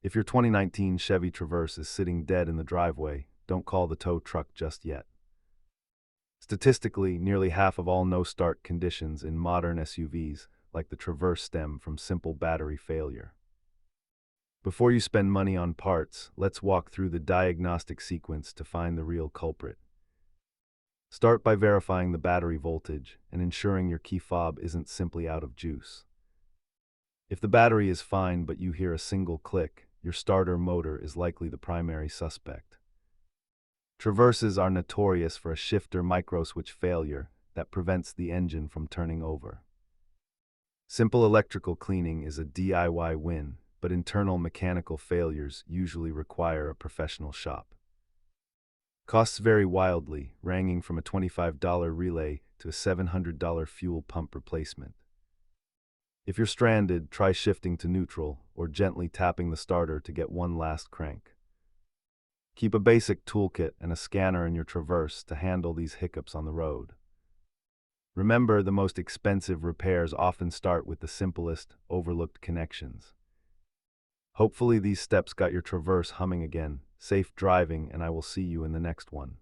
If your 2019 Chevy Traverse is sitting dead in the driveway, don't call the tow truck just yet. Statistically, nearly half of all no-start conditions in modern SUVs, like the Traverse, stem from simple battery failure. Before you spend money on parts, let's walk through the diagnostic sequence to find the real culprit. Start by verifying the battery voltage and ensuring your key fob isn't simply out of juice. If the battery is fine but you hear a single click, your starter motor is likely the primary suspect. Traverses are notorious for a shifter microswitch failure that prevents the engine from turning over. Simple electrical cleaning is a DIY win, but internal mechanical failures usually require a professional shop. Costs vary wildly, ranging from a $25 relay to a $700 fuel pump replacement. If you're stranded, try shifting to neutral or gently tapping the starter to get one last crank. Keep a basic toolkit and a scanner in your Traverse to handle these hiccups on the road. Remember, the most expensive repairs often start with the simplest, overlooked connections. Hopefully these steps got your Traverse humming again. Safe driving, and I will see you in the next one.